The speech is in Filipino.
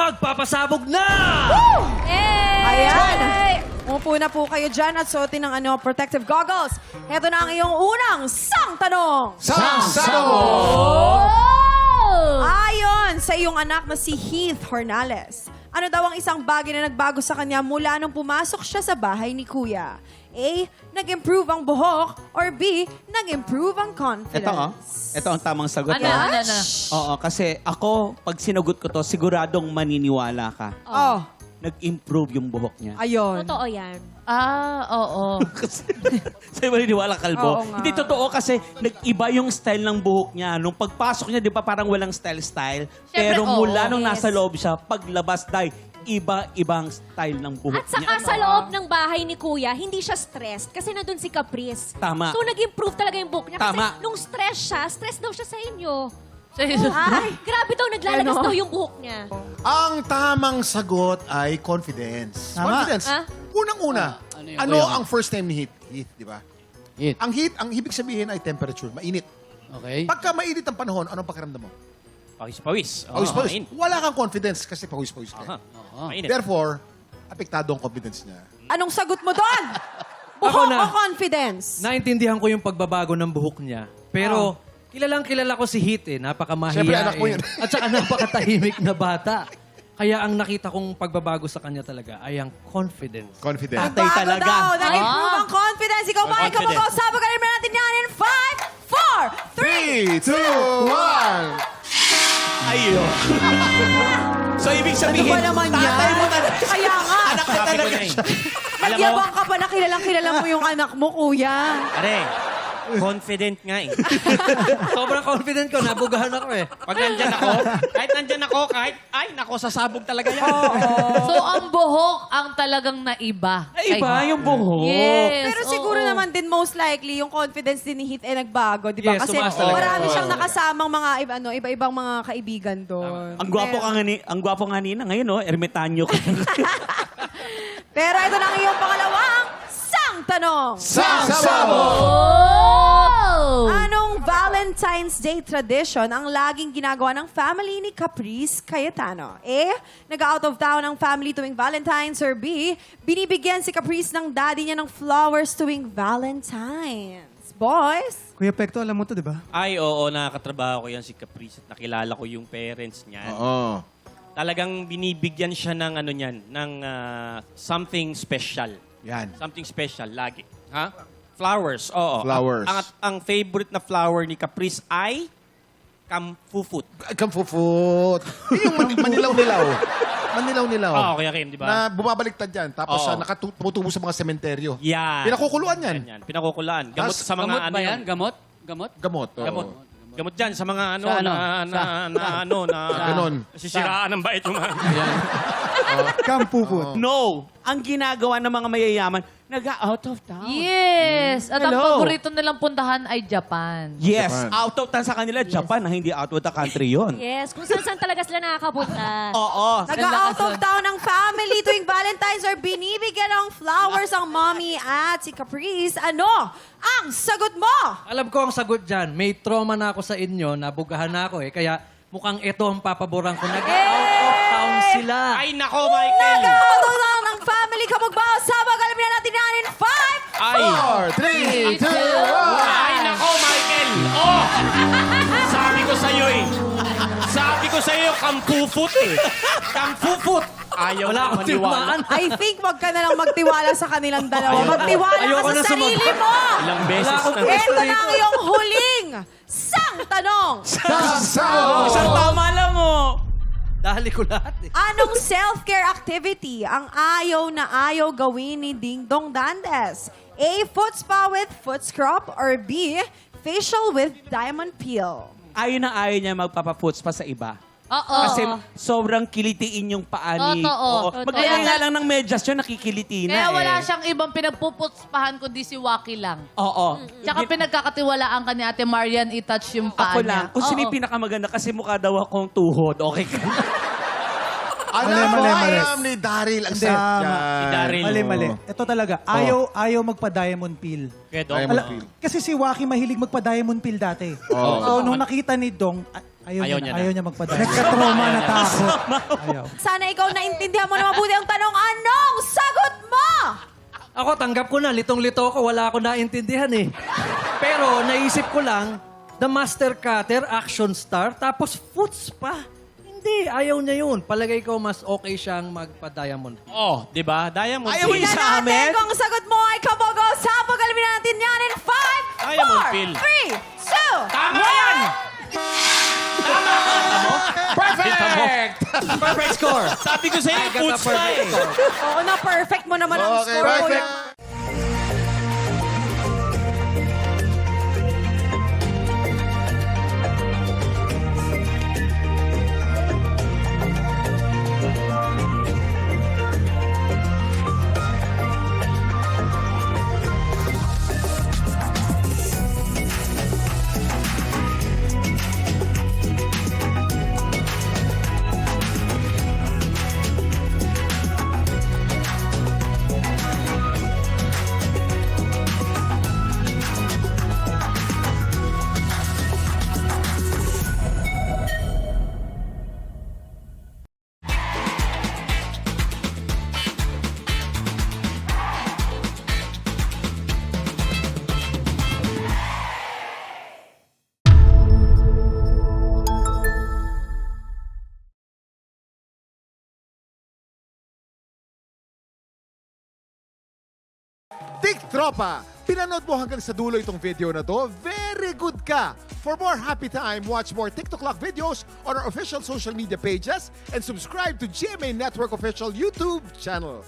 magpapasabog na! Ayan. Umupo na po kayo dyan at suotin ng protective goggles. Ito na ang iyong unang sang tanong. Ayon sa iyong anak na si Heath Hornales, ano daw ang isang bagay na nagbago sa kanya mula nung pumasok siya sa bahay ni Kuya? A. Nag-improve ang buhok or B. Nag-improve ang confidence? Ito ang tamang sagot. Ano? Oo, kasi ako, pag sinagot ko to, siguradong maniniwala ka. Oh, Nag-improve yung buhok niya. ayun. Totoo yan. Oo. Sa'yo maniniwala, Kalbo? Oo nga. Hindi totoo kasi nag-iba yung style ng buhok niya. Nung pagpasok niya, di ba parang walang style-style? Pero oo. mula nung Yes. nasa loob siya, paglabas, iba-ibang style ng buhok At saka niya. sa loob ng bahay ni Kuya, hindi siya stressed kasi nandun si Caprice. Tama. So nag-improve talaga yung buhok niya. Kasi Tama. nung stress daw siya sa inyo. Sa'yo. Ay, grabe daw, naglalagas Ano? daw yung buhok niya. Ang tamang sagot ay confidence. Confidence. Ah? Unang-una, ano ang first name ni Heath? Heath, di ba? Heat. Ang heat, ang ibig sabihin ay temperature, mainit. Okay. Pagka mainit ang panahon, anong pakiramdam mo? Pawis-pawis. Pawis-pawis. Wala kang confidence kasi pawis-pawis ka. Mainit. Therefore, apektado ang confidence niya. Anong sagot mo doon? Ako Buhok na. o confidence? Naintindihan ko yung pagbabago ng buhok niya. Pero kilala ko si Heath Napakamahiyain. Siyempre, anak mo yun. At saka napakatahimik na bata. Kaya ang nakita kong pagbabago sa kanya talaga ay ang confidence. Confidence. Tatay Bago talaga. daw, nag-improve ang confidence. Ikaw ba? Ikaw Confident. mag-usapan ka rin natin yan in 5, 4, 3. 3, 2, 1. Ayo. So, ibig Ano sabihin, ba naman yan? tatay mo talaga. Kaya nga. Anak ka Sabi ko talaga na eh. siya. Alam mo, Nagyabang ka pa na kilala mo yung anak mo, kuya. Are, confident nga eh. Sobrang confident ko. Nabugahan ako Pag nandyan ako, ay, nako, sasabog talaga yan. So, ang buhok ang talagang naiba. Ay, iba yung buhok. Yes. Pero siguro oo. naman din most likely yung confidence din ni Heath nagbago, di ba? Yes, Kasi tumaas talaga. marami siyang nakasamang mga iba-ibang mga kaibigan doon. Ang gwapo nga nina ngayon, ermitanyo ka. Pero ito na ang iyong pangalawang sang tanong. Anong Valentine's Day tradition ang laging ginagawa ng family ni Caprice Cayetano? A. Nag-out of town ang family tuwing Valentine's or B. Binibigyan si Caprice ng daddy niya ng flowers tuwing Valentine's. Boys? Kuya Pekto, alam mo to, di ba? Ay, oo, nakakatrabaho ko yan si Caprice at nakilala ko yung parents niya. Oo. Talagang binibigyan siya ng ano niyan, ng something special. Yan. Something special, lagi. Ha? Flowers, oo. Flowers. Ang favorite na flower ni Caprice ay kamfufut. Kamfufut. Yung manilaw-nilaw. Manilaw-nilaw. Oo, Kuya Kim, di ba? Na bumabaliktad yan. Tapos Oo. nakatutubo sa mga sementeryo. Yan. Pinakukuluan yan. Yan. Pinakukulaan. Gamot Tas- sa mga Gamot ano ba yan? yan. Gamot? Gamot? Gamot. oo. Gamot. Gamot dyan sa mga ano, Sa ano? na Ganon. nasisiraan ng bait yung mga... Kampupot. No. Ang ginagawa ng mga mayayaman, nag-out of town. Yes. At ang Hello. paborito nilang puntahan ay Japan. Yes, Japan. out of town sa kanila, Japan, hindi out of the country yun. Yes, kung saan talaga sila nakakapunta. Oo. Nag-out of town ang family tuwing Valentine's or binibigyan ng flowers ang mommy at si Caprice. Ano ang sagot mo? Alam ko ang sagot dyan. May trauma na ako sa inyo. Nabugahan na ako Kaya mukhang ito ang papaboran ko. Nag-out of town sila. Ay, nako, Michael! Nag-out of town ang family. Kamugbaw, sabag, alam na natin yan in 5, Ay! 4, 3, 2, 1. Ay, nako, Michael! Oh! Sabi ko sa'yo eh. Sabi ko sa'yo, kamfufut eh. Kamfufut! Ayaw Wala na akong maniwala. timaan. I think wag ka na lang magtiwala sa kanilang dalawa. Magtiwala Ayoko ka na sa sarili sumagot. mo. Ilang beses Wala akong na. pwesto Ito na dito. ang iyong huling sang tanong. Isang tama lang mo. Dahil ko lahat Anong self-care activity ang ayaw na ayaw gawin ni Ding Dong Dantes? A. Foot spa with foot scrub or B. Facial with diamond peel? Ayaw na ayaw niya magpapafoots pa sa iba. Oo. Kasi sobrang kilitiin yung paa ni... Totoo. Oo. Maglagay nga lang ng medyas yun, nakikiliti na Kaya wala eh. siyang ibang pinagpuputspahan kundi si Waki lang. Oo. Tsaka pinagkakatiwalaan ka ni Ate Marian i-touch yung paa Ako niya. lang. Kung sino Oo. yung pinakamaganda kasi mukha daw akong tuhod. Okay ka? Alam ni Daryl ang set Tama. dyan. Si Daryl. Mali. Ito talaga. Ayaw magpa-diamond peel. Kaya Dong. Diamond peel. Kasi si Waki mahilig magpa-diamond peel dati. Oo. So, nung nakita ni Dong, Ayaw niya na. Ayaw niya magpa-diamond. Nagka-trauma, natakot. Ayaw. Sana ikaw naintindihan mo na mabuti ang tanong. Anong sagot mo? Ako, tanggap ko na. Litong-lito ako. Wala ako naintindihan eh. Pero naisip ko lang, the master cutter, action star, tapos foots pa. Hindi, ayaw niya yun. Palagay ko mas okay siyang magpa-diamond. Oh, di ba? Diamond Ayaw Phil. niya Tingnan sa natin amin? kung sagot mo ay kabogo. Sabog, alamin natin yan in 5, Diamond Phil. 4, 3, 2, Tama yan! Tama! Perfect! Perfect score! Sabi ko sa'yo, I got a foods pa perfect eh. score. Oo na, perfect mo naman ang Okay, score. perfect. Kuya. Tik Tropa! Pinanood mo hanggang sa dulo itong video na to? Very good ka! For more happy time, watch more TikTok Clock videos on our official social media pages and subscribe to GMA Network official YouTube channel.